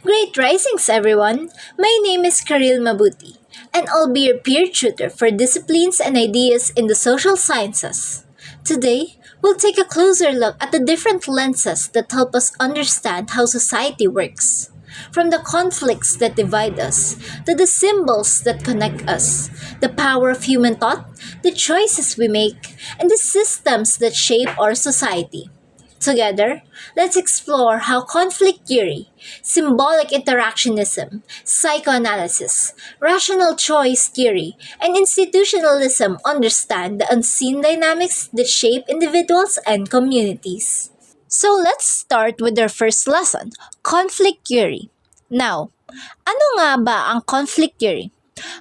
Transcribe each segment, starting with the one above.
Great risings, everyone! My name is Karil Mabuti, and I'll be your peer tutor for disciplines and ideas in the social sciences. Today, we'll take a closer look at the different lenses that help us understand how society works. From the conflicts that divide us, to the symbols that connect us, the power of human thought, the choices we make, and the systems that shape our society. Together, let's explore how conflict theory, symbolic interactionism, psychoanalysis, rational choice theory, and institutionalism understand the unseen dynamics that shape individuals and communities. So let's start with our first lesson, conflict theory. Now, ano nga ba ang conflict theory?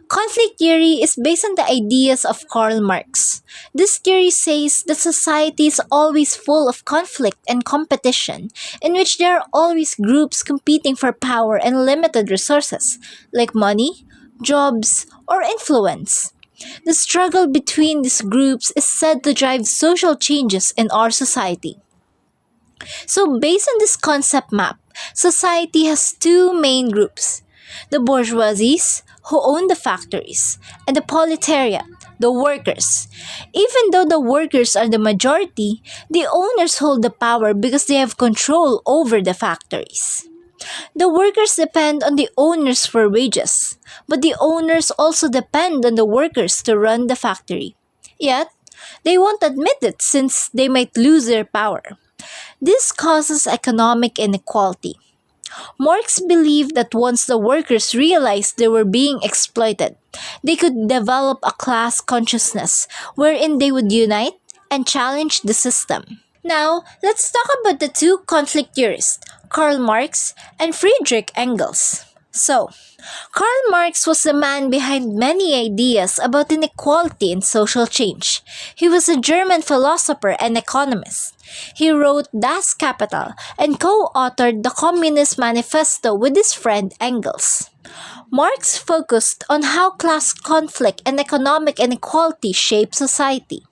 Conflict theory is based on the ideas of Karl Marx. This theory says that society is always full of conflict and competition, in which there are always groups competing for power and limited resources, like money, jobs, or influence. The struggle between these groups is said to drive social changes in our society. So, based on this concept map, society has two main groups: the bourgeoisies, who own the factories, and the proletariat, the workers. Even though the workers are the majority, the owners hold the power because they have control over the factories. The workers depend on the owners for wages, but the owners also depend on the workers to run the factory. Yet, they won't admit it since they might lose their power. This causes economic inequality. Marx believed that once the workers realized they were being exploited, they could develop a class consciousness wherein they would unite and challenge the system. Now, let's talk about the two conflict theorists, Karl Marx and Friedrich Engels. So, Karl Marx was the man behind many ideas about inequality and social change. He was a German philosopher and economist. He wrote Das Kapital and co-authored the Communist Manifesto with his friend Engels. Marx focused on how class conflict and economic inequality shape society.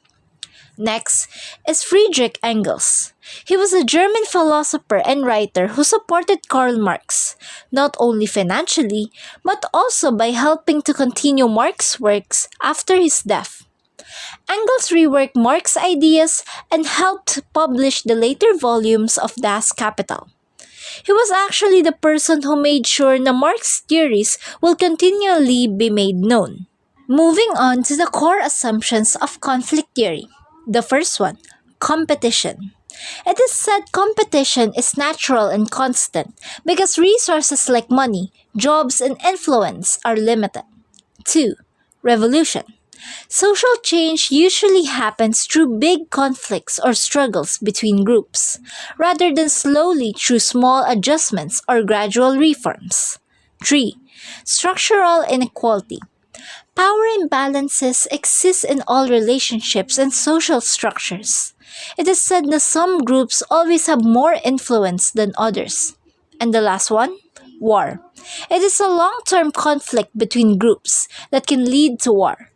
Next is Friedrich Engels. He was a German philosopher and writer who supported Karl Marx, not only financially, but also by helping to continue Marx's works after his death. Engels reworked Marx's ideas and helped publish the later volumes of Das Kapital. He was actually the person who made sure that Marx's theories will continually be made known. Moving on to the core assumptions of conflict theory. The first one, competition. It is said competition is natural and constant because resources like money, jobs, and influence are limited. 2. Revolution. Social change usually happens through big conflicts or struggles between groups, rather than slowly through small adjustments or gradual reforms. 3. Structural inequality. Power imbalances exist in all relationships and social structures. It is said that some groups always have more influence than others. And the last one, war. It is a long-term conflict between groups that can lead to war,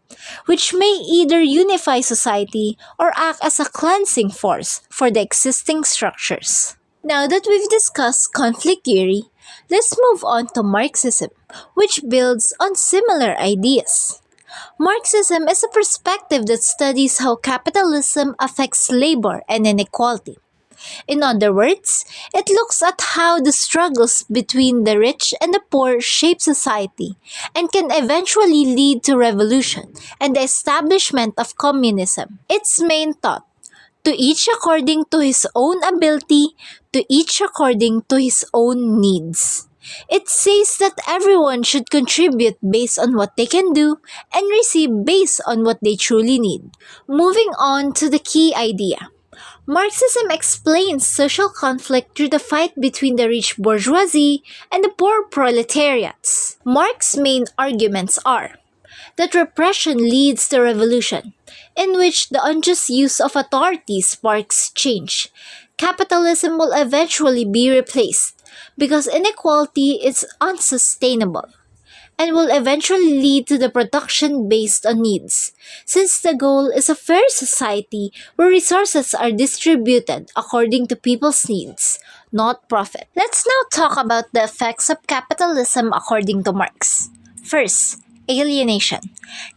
which may either unify society or act as a cleansing force for the existing structures. Now that we've discussed conflict theory, let's move on to Marxism, which builds on similar ideas. Marxism is a perspective that studies how capitalism affects labor and inequality. In other words, it looks at how the struggles between the rich and the poor shape society and can eventually lead to revolution and the establishment of communism. Its main thought, to each according to his own ability, to each according to his own needs. It says that everyone should contribute based on what they can do and receive based on what they truly need. Moving on to the key idea. Marxism explains social conflict through the fight between the rich bourgeoisie and the poor proletariats. Marx's main arguments are that repression leads to revolution, in which the unjust use of authority sparks change. Capitalism will eventually be replaced because inequality is unsustainable and will eventually lead to the production based on needs, since the goal is a fair society where resources are distributed according to people's needs, not profit. Let's now talk about the effects of capitalism according to Marx. First, alienation.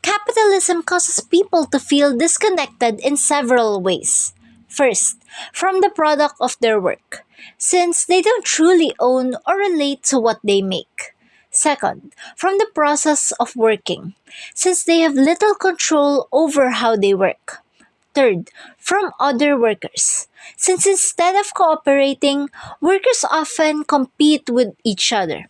Capitalism causes people to feel disconnected in several ways. First, from the product of their work, since they don't truly own or relate to what they make. Second, from the process of working, since they have little control over how they work. Third, from other workers, since instead of cooperating, workers often compete with each other.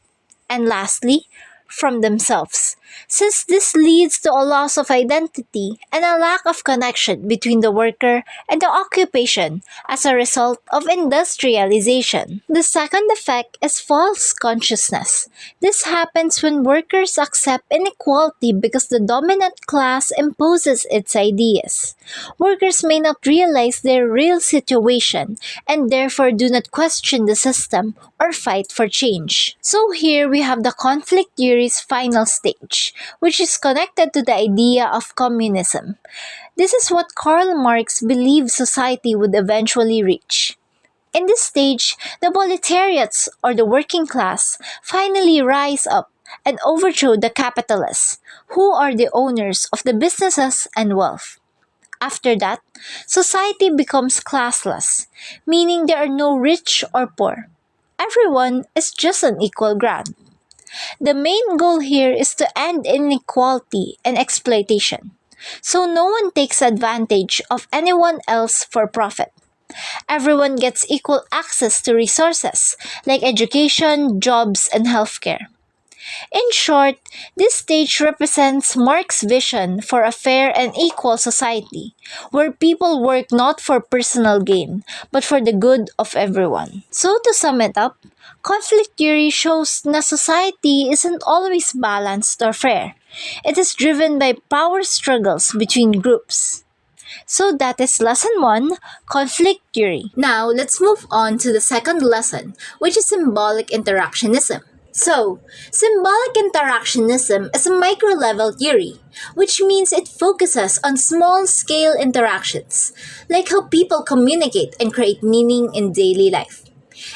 And lastly, from themselves, since this leads to a loss of identity and a lack of connection between the worker and the occupation as a result of industrialization. The second effect is false consciousness. This happens when workers accept inequality because the dominant class imposes its ideas. Workers may not realize their real situation and therefore do not question the system or fight for change. So here we have the conflict theory's final stage, which is connected to the idea of communism. This is what Karl Marx believed society would eventually reach. In this stage, the proletariats or the working class finally rise up and overthrow the capitalists, who are the owners of the businesses and wealth. After that, society becomes classless, meaning there are no rich or poor. Everyone is just on equal ground. The main goal here is to end inequality and exploitation, so no one takes advantage of anyone else for profit. Everyone gets equal access to resources like education, jobs, and healthcare. In short, this stage represents Marx's vision for a fair and equal society, where people work not for personal gain, but for the good of everyone. So to sum it up, conflict theory shows that society isn't always balanced or fair. It is driven by power struggles between groups. So that is lesson 1, conflict theory. Now, let's move on to the second lesson, which is symbolic interactionism. So, symbolic interactionism is a micro-level theory, which means it focuses on small-scale interactions, like how people communicate and create meaning in daily life.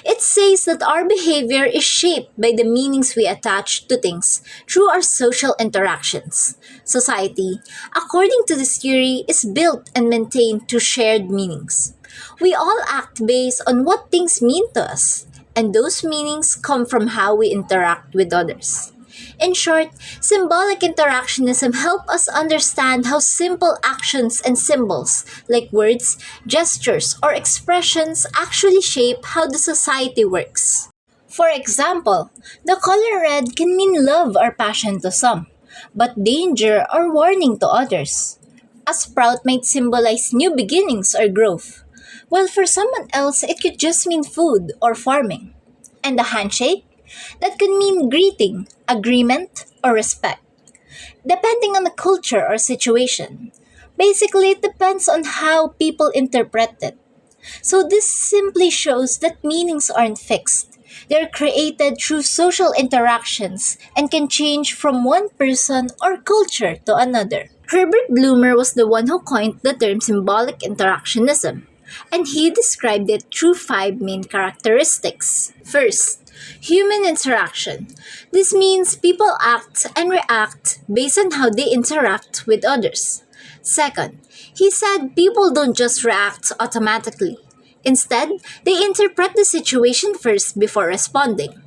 It says that our behavior is shaped by the meanings we attach to things through our social interactions. Society, according to this theory, is built and maintained through shared meanings. We all act based on what things mean to us, and those meanings come from how we interact with others. In short, symbolic interactionism helps us understand how simple actions and symbols, like words, gestures, or expressions, actually shape how the society works. For example, the color red can mean love or passion to some, but danger or warning to others. A sprout might symbolize new beginnings or growth, while for someone else it could just mean food or farming. And the handshake? That could mean greeting, agreement, or respect, depending on the culture or situation. Basically, it depends on how people interpret it. So, this simply shows that meanings aren't fixed. They're created through social interactions and can change from one person or culture to another. Herbert Bloomer was the one who coined the term symbolic interactionism, and he described it through 5 main characteristics. First, human interaction. This means people act and react based on how they interact with others. Second, he said people don't just react automatically. Instead, they interpret the situation first before responding.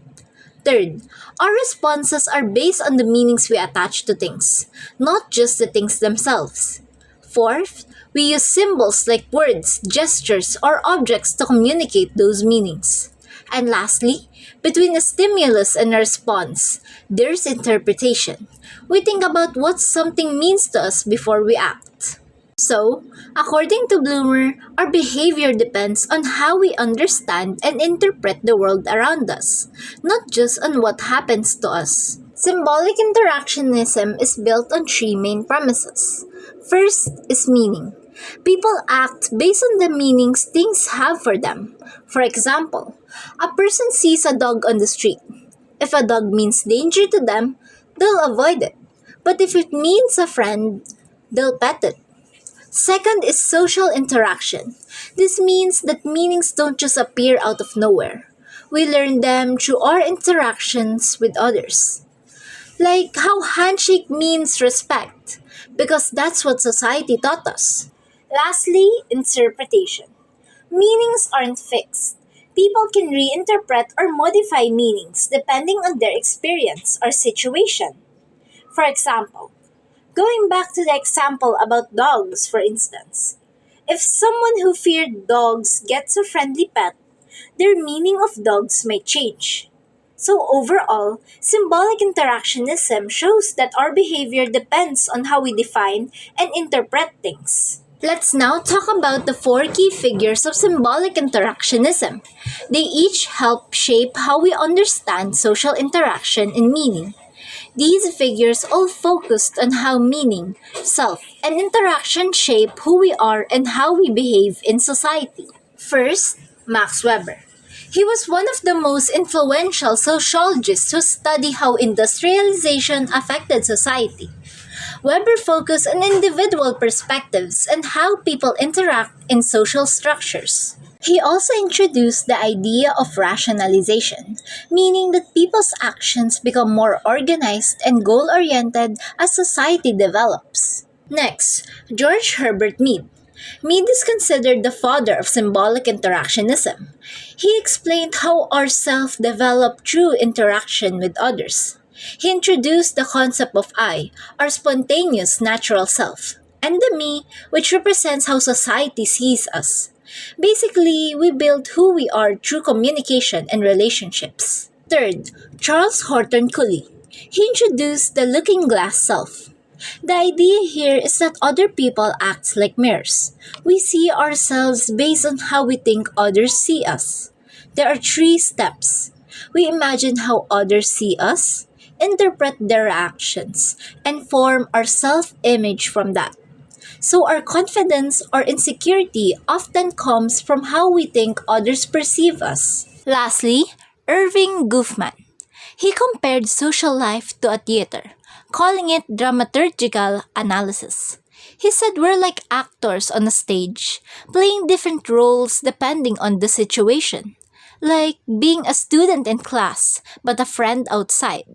Third, our responses are based on the meanings we attach to things, not just the things themselves. Fourth, we use symbols like words, gestures, or objects to communicate those meanings. And lastly, between a stimulus and a response, there's interpretation. We think about what something means to us before we act. So, according to Bloomer, our behavior depends on how we understand and interpret the world around us, not just on what happens to us. Symbolic interactionism is built on 3 main premises. First is meaning. People act based on the meanings things have for them. For example, a person sees a dog on the street. If a dog means danger to them, they'll avoid it. But if it means a friend, they'll pet it. Second is social interaction. This means that meanings don't just appear out of nowhere. We learn them through our interactions with others. Like how handshake means respect, because that's what society taught us. Lastly, interpretation. Meanings aren't fixed. People can reinterpret or modify meanings depending on their experience or situation. For example, going back to the example about dogs, for instance, if someone who feared dogs gets a friendly pet, their meaning of dogs may change. So, overall, symbolic interactionism shows that our behavior depends on how we define and interpret things. Let's now talk about the four key figures of symbolic interactionism. They each help shape how we understand social interaction and meaning. These figures all focused on how meaning, self, and interaction shape who we are and how we behave in society. First, Max Weber. He was one of the most influential sociologists who studied how industrialization affected society. Weber focused on individual perspectives and how people interact in social structures. He also introduced the idea of rationalization, meaning that people's actions become more organized and goal oriented as society develops. Next, George Herbert Mead. Mead is considered the father of symbolic interactionism. He explained how our self developed through interaction with others. He introduced the concept of I, our spontaneous natural self, and the me, which represents how society sees us. Basically, we build who we are through communication and relationships. Third, Charles Horton Cooley. He introduced the looking glass self. The idea here is that other people act like mirrors. We see ourselves based on how we think others see us. There are three steps. We imagine how others see us, interpret their actions, and form our self-image from that. So our confidence or insecurity often comes from how we think others perceive us. Lastly, Irving Goffman. He compared social life to a theater, calling it dramaturgical analysis. He said we're like actors on a stage, playing different roles depending on the situation, like being a student in class but a friend outside.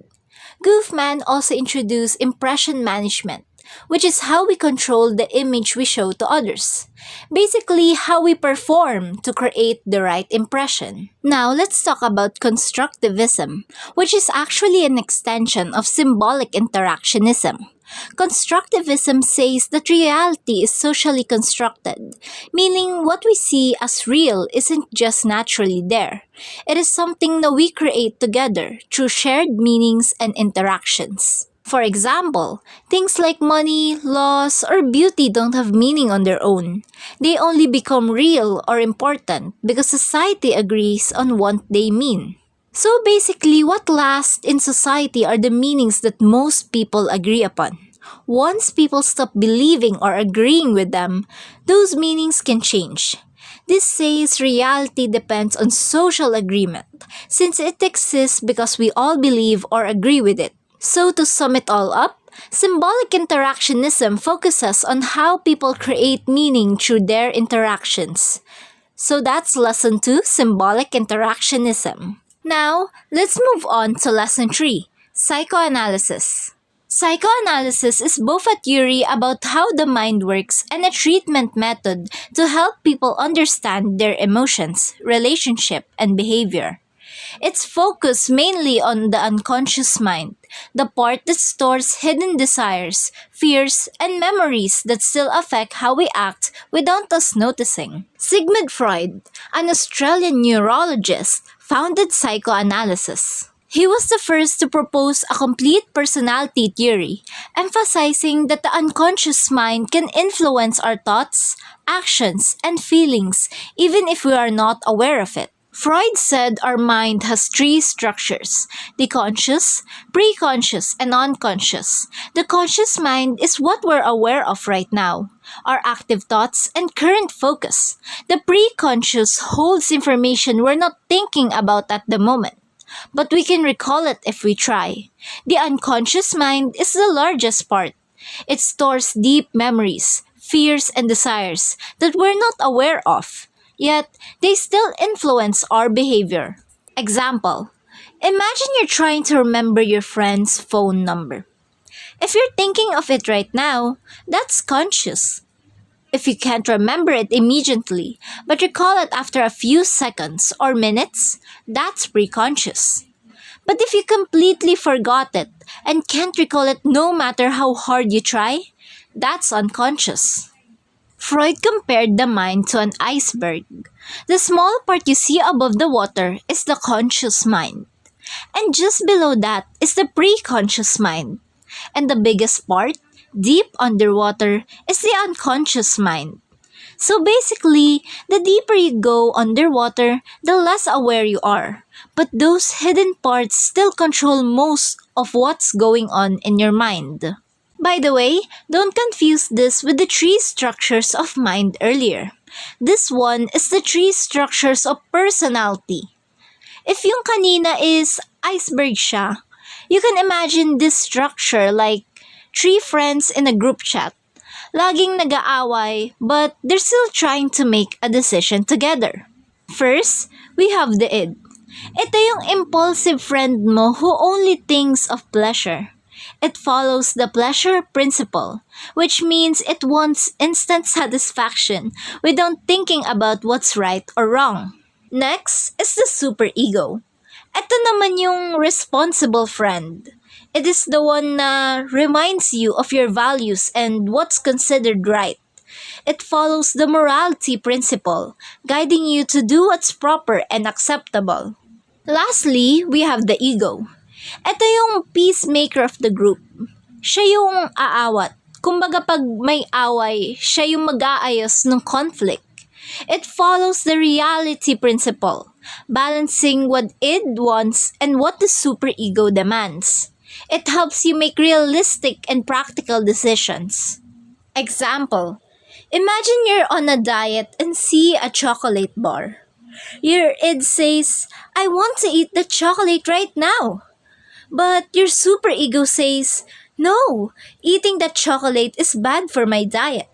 Goffman also introduced impression management, which is how we control the image we show to others. Basically, how we perform to create the right impression. Now, let's talk about constructivism, which is actually an extension of symbolic interactionism. Constructivism says that reality is socially constructed, meaning what we see as real isn't just naturally there. It is something that we create together through shared meanings and interactions. For example, things like money, loss, or beauty don't have meaning on their own. They only become real or important because society agrees on what they mean. So basically, what lasts in society are the meanings that most people agree upon. Once people stop believing or agreeing with them, those meanings can change. This says reality depends on social agreement, since it exists because we all believe or agree with it. So to sum it all up, symbolic interactionism focuses on how people create meaning through their interactions. So that's lesson 2, symbolic interactionism. Now, let's move on to lesson 3, psychoanalysis. Psychoanalysis is both a theory about how the mind works and a treatment method to help people understand their emotions, relationship, and behavior. It's focused mainly on the unconscious mind, the part that stores hidden desires, fears, and memories that still affect how we act without us noticing. Sigmund Freud, an Australian neurologist, founded psychoanalysis. He was the first to propose a complete personality theory, emphasizing that the unconscious mind can influence our thoughts, actions, and feelings even if we are not aware of it. Freud said our mind has three structures: the conscious, preconscious, and unconscious. The conscious mind is what we're aware of right now, our active thoughts and current focus. The preconscious holds information we're not thinking about at the moment, but we can recall it if we try. The unconscious mind is the largest part. It stores deep memories, fears, and desires that we're not aware of. Yet, they still influence our behavior. Example: imagine you're trying to remember your friend's phone number. If you're thinking of it right now, that's conscious. If you can't remember it immediately, but recall it after a few seconds or minutes, that's preconscious. But if you completely forgot it and can't recall it no matter how hard you try, that's unconscious. Freud compared the mind to an iceberg. The small part you see above the water is the conscious mind. And just below that is the preconscious mind. And the biggest part, deep underwater, is the unconscious mind. So basically, the deeper you go underwater, the less aware you are. But those hidden parts still control most of what's going on in your mind. By the way, don't confuse this with the three structures of mind earlier. This one is the three structures of personality. If yung kanina is iceberg siya, you can imagine this structure like three friends in a group chat. Laging nag-aaway, but they're still trying to make a decision together. First, we have the id. Ito yung impulsive friend mo who only thinks of pleasure. It follows the pleasure principle, which means it wants instant satisfaction without thinking about what's right or wrong. Next is the superego. Ito naman yung responsible friend. It is the one na reminds you of your values and what's considered right. It follows the morality principle, guiding you to do what's proper and acceptable. Lastly, we have the ego. Ito yung peacemaker of the group. Siya yung aawat. Kumbaga pag may away, siya yung mag-aayos ng conflict. It follows the reality principle, balancing what id wants and what the superego demands. It helps you make realistic and practical decisions. Example: imagine you're on a diet and see a chocolate bar. Your id says, I want to eat the chocolate right now. But your superego says, no, eating that chocolate is bad for my diet.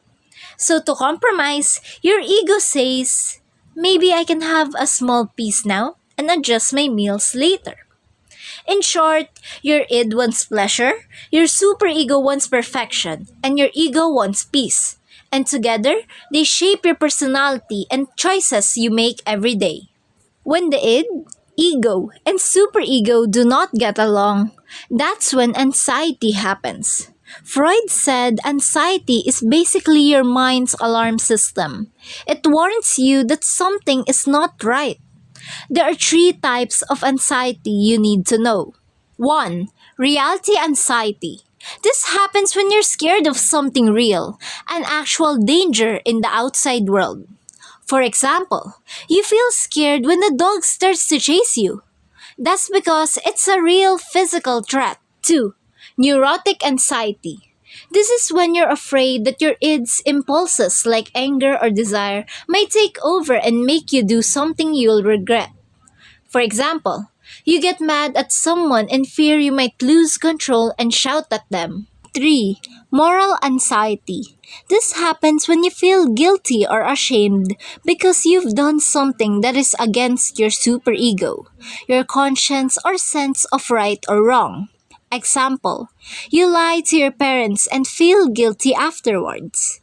So to compromise, your ego says, maybe I can have a small piece now and adjust my meals later. In short, your id wants pleasure, your superego wants perfection, and your ego wants peace. And together, they shape your personality and choices you make every day. When the id, ego, and superego do not get along, that's when anxiety happens. Freud said anxiety is basically your mind's alarm system. It warns you that something is not right. There are three types of anxiety you need to know. 1. Reality anxiety. This happens when you're scared of something real, an actual danger in the outside world. For example, you feel scared when the dog starts to chase you. That's because it's a real physical threat. 2. Neurotic anxiety. This is when you're afraid that your id's impulses like anger or desire might take over and make you do something you'll regret. For example, you get mad at someone and fear you might lose control and shout at them. 3. Moral anxiety. This happens when you feel guilty or ashamed because you've done something that is against your superego, your conscience or sense of right or wrong. Example, you lie to your parents and feel guilty afterwards.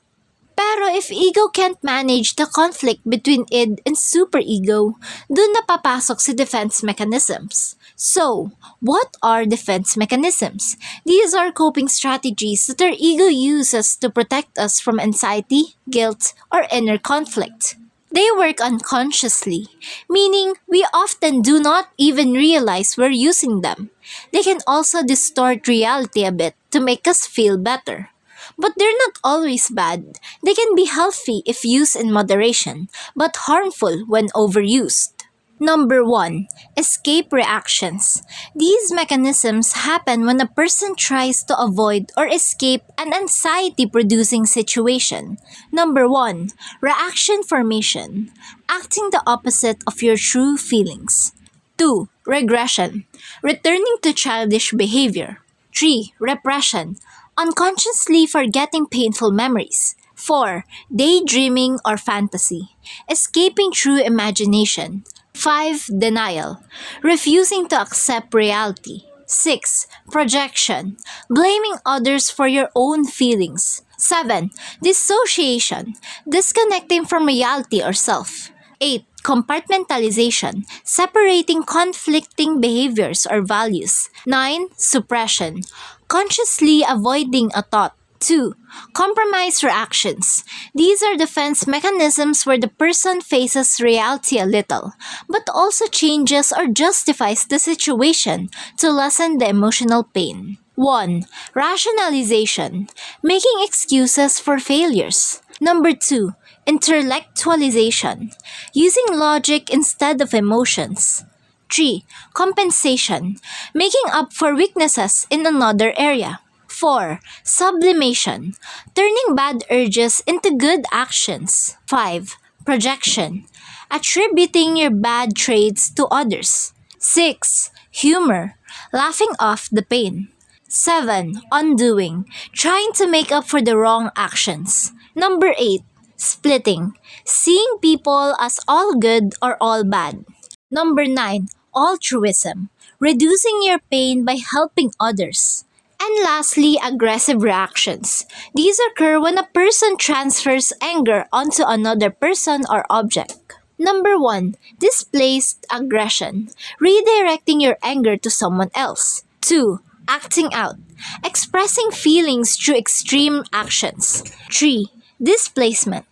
Pero if ego can't manage the conflict between id and superego, dun napapasok si defense mechanisms. So, what are defense mechanisms? These are coping strategies that our ego uses to protect us from anxiety, guilt, or inner conflict. They work unconsciously, meaning we often do not even realize we're using them. They can also distort reality a bit to make us feel better. But they're not always bad. They can be healthy if used in moderation, but harmful when overused. Number 1. Escape reactions. These mechanisms happen when a person tries to avoid or escape an anxiety-producing situation. Number 1. Reaction formation. Acting the opposite of your true feelings. 2. Regression. Returning to childish behavior. 3. Repression. Unconsciously forgetting painful memories. 4. Daydreaming or fantasy, escaping through imagination. 5. Denial, refusing to accept reality. 6. Projection, blaming others for your own feelings. 7. Dissociation, disconnecting from reality or self. 8. Compartmentalization, separating conflicting behaviors or values. 9. Suppression, consciously avoiding a thought. 2. Compromise reactions. These are defense mechanisms where the person faces reality a little, but also changes or justifies the situation to lessen the emotional pain. 1. Rationalization, making excuses for failures. Number 2. Intellectualization, using logic instead of emotions. 3. Compensation, making up for weaknesses in another area. 4. Sublimation, turning bad urges into good actions. 5. Projection, attributing your bad traits to others. 6. Humor, laughing off the pain. 7. Undoing, trying to make up for the wrong actions. Number 8. Splitting, seeing people as all good or all bad. Number 9. Altruism, reducing your pain by helping others. And lastly, aggressive reactions. These occur when a person transfers anger onto another person or object. Number 1. Displaced aggression, redirecting your anger to someone else. 2. Acting out, expressing feelings through extreme actions. 3. Displacement,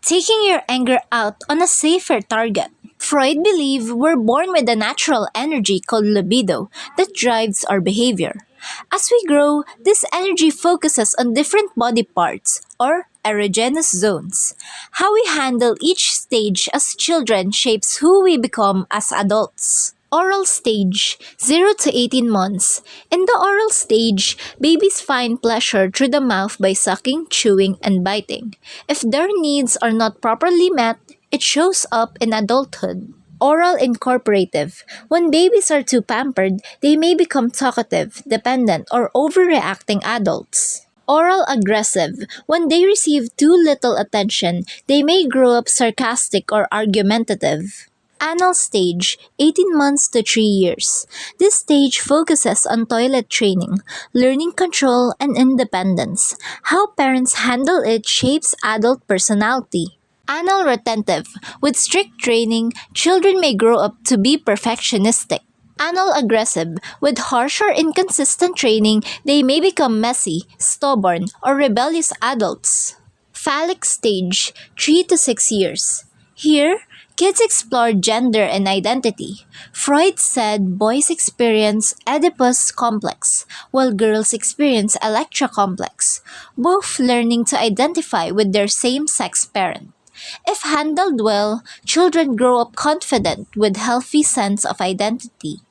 taking your anger out on a safer target. Freud believed we're born with a natural energy called libido that drives our behavior. As we grow, this energy focuses on different body parts or erogenous zones. How we handle each stage as children shapes who we become as adults. Oral stage, 0 to 18 months. In the oral stage, babies find pleasure through the mouth by sucking, chewing, and biting. If their needs are not properly met, it shows up in adulthood. Oral incorporative. When babies are too pampered, they may become talkative, dependent, or overreacting adults. Oral aggressive. When they receive too little attention, they may grow up sarcastic or argumentative. Anal stage, 18 months to 3 years. This stage focuses on toilet training, learning control, and independence. How parents handle it shapes adult personality. Anal retentive. With strict training, children may grow up to be perfectionistic. Anal aggressive. With harsh or inconsistent training, they may become messy, stubborn, or rebellious adults. Phallic stage, 3 to 6 years. Here, kids explore gender and identity. Freud said boys experience Oedipus complex, while girls experience Electra complex, both learning to identify with their same-sex parent. If handled well, children grow up confident with healthy sense of identity.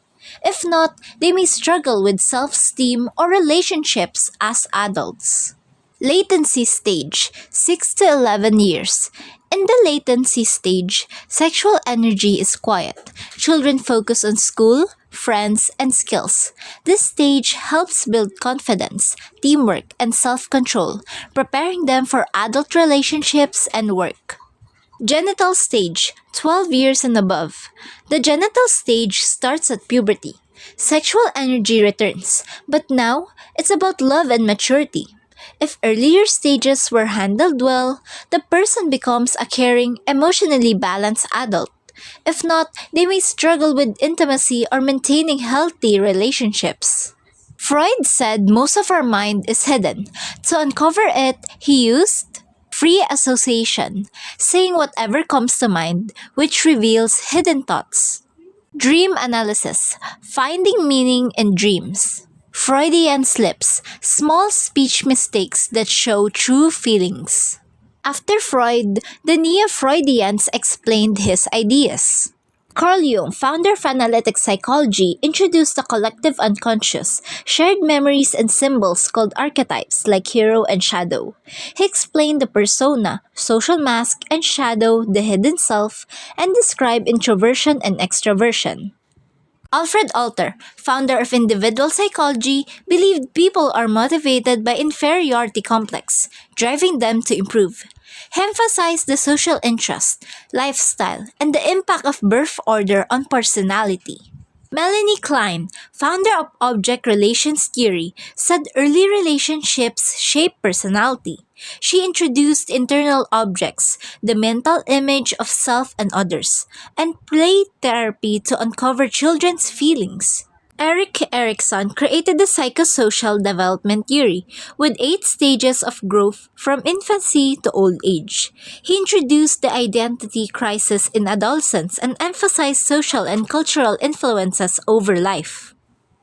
If not, they may struggle with self-esteem or relationships as adults. Latency stage, 6 to 11 years. In the latency stage, sexual energy is quiet. Children focus on school, friends, and skills. This stage helps build confidence, teamwork, and self-control, preparing them for adult relationships and work. Genital stage, 12 years and above. The genital stage starts at puberty. Sexual energy returns, but now it's about love and maturity. If earlier stages were handled well, the person becomes a caring, emotionally balanced adult. If not, they may struggle with intimacy or maintaining healthy relationships. Freud said most of our mind is hidden. To uncover it, he used free association, saying whatever comes to mind, which reveals hidden thoughts. Dream analysis, finding meaning in dreams. Freudian slips, small speech mistakes that show true feelings. After Freud, the Neo-Freudians explained his ideas. Carl Jung, founder of analytic psychology, introduced the collective unconscious, shared memories and symbols called archetypes like hero and shadow. He explained the persona, social mask, and shadow, the hidden self, and described introversion and extroversion. Alfred Alter, founder of individual psychology, believed people are motivated by inferiority complex, driving them to improve. He emphasized the social interest, lifestyle, and the impact of birth order on personality. Melanie Klein, founder of object relations theory, said early relationships shape personality. She introduced internal objects, the mental image of self and others, and play therapy to uncover children's feelings. Erik Erikson created the psychosocial development theory with 8 stages of growth from infancy to old age. He introduced the identity crisis in adolescence and emphasized social and cultural influences over life.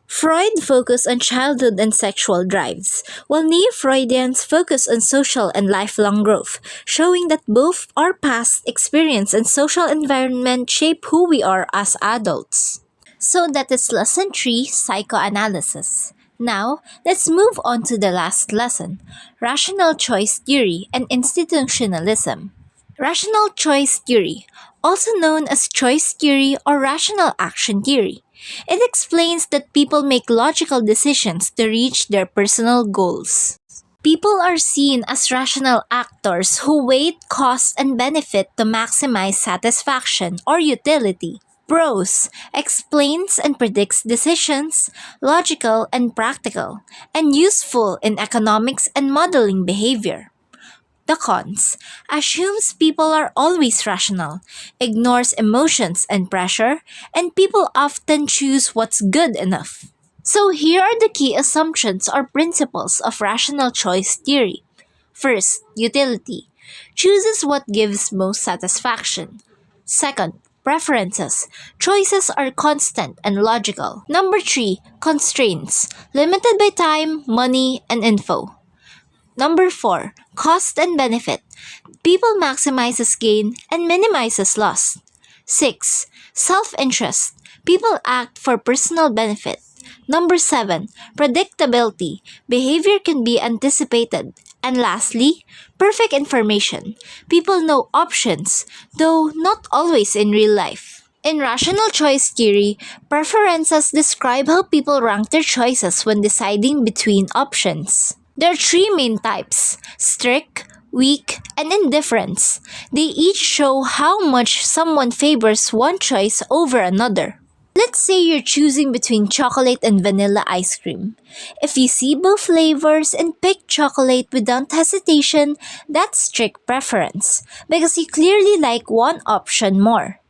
Freud focused on childhood and sexual drives, while Neo-Freudians focus on social and lifelong growth, showing that both our past experience and social environment shape who we are as adults. So that is lesson 3, psychoanalysis. Now, let's move on to the last lesson, rational choice theory and institutionalism. Rational choice theory, also known as choice theory or rational action theory. It explains that people make logical decisions to reach their personal goals. People are seen as rational actors who weigh cost and benefit to maximize satisfaction or utility. Pros explains and predicts decisions, logical and practical, and useful in economics and modeling behavior. The cons assumes people are always rational, ignores emotions and pressure, and people often choose what's good enough. So here are the key assumptions or principles of rational choice theory. First, utility. Chooses what gives most satisfaction. Second, preferences. Choices are constant and logical. Number 3, constraints. Limited by time, money, and info. Number 4, cost and benefit. People maximizes gain and minimizes loss. 6, self-interest. People act for personal benefit. Number 7, predictability. Behavior can be anticipated. And lastly, perfect information. People know options, though not always in real life. In rational choice theory, preferences describe how people rank their choices when deciding between options. There are 3 main types: strict, weak, and indifference. They each show how much someone favors one choice over another. Let's say you're choosing between chocolate and vanilla ice cream. If you see both flavors and pick chocolate without hesitation, that's strict preference, because you clearly like one option more.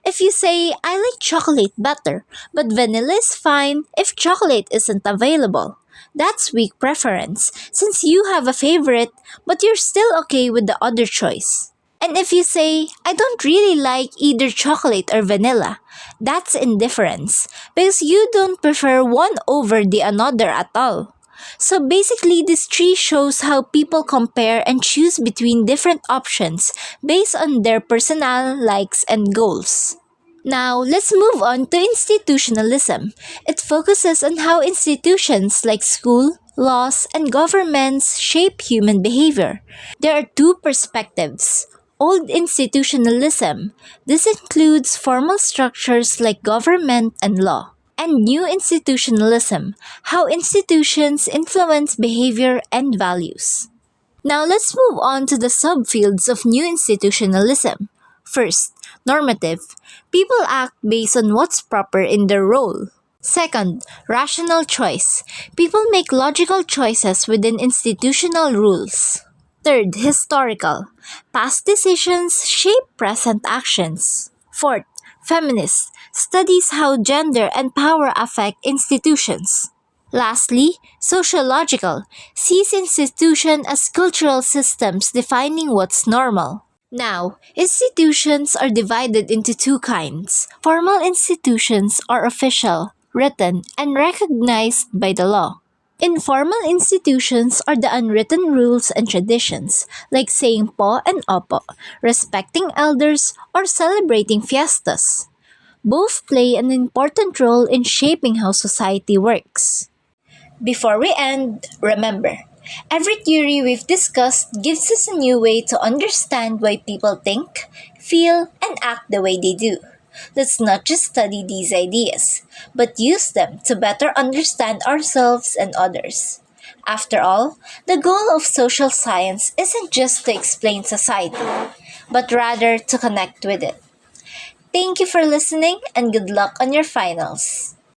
If you say, I like chocolate better, but vanilla is fine if chocolate isn't available, that's weak preference, since you have a favorite, but you're still okay with the other choice. And if you say, I don't really like either chocolate or vanilla, that's indifference, because you don't prefer one over the another at all. So basically, this tree shows how people compare and choose between different options based on their personal likes and goals. Now, let's move on to institutionalism. It focuses on how institutions like school, laws, and governments shape human behavior. There are 2 perspectives. Old institutionalism. This includes formal structures like government and law. And new institutionalism, how institutions influence behavior and values. Now let's move on to the subfields of new institutionalism. First, normative. People act based on what's proper in their role. Second, rational choice. People make logical choices within institutional rules. Third, historical. Past decisions shape present actions. Fourth, feminist. Studies how gender and power affect institutions. Lastly, sociological, sees institutions as cultural systems defining what's normal. Now, institutions are divided into 2 kinds. Formal institutions are official, written, and recognized by the law. Informal institutions are the unwritten rules and traditions, like saying po and opo, respecting elders, or celebrating fiestas. Both play an important role in shaping how society works. Before we end, remember, every theory we've discussed gives us a new way to understand why people think, feel, and act the way they do. Let's not just study these ideas, but use them to better understand ourselves and others. After all, the goal of social science isn't just to explain society, but rather to connect with it. Thank you for listening and good luck on your finals.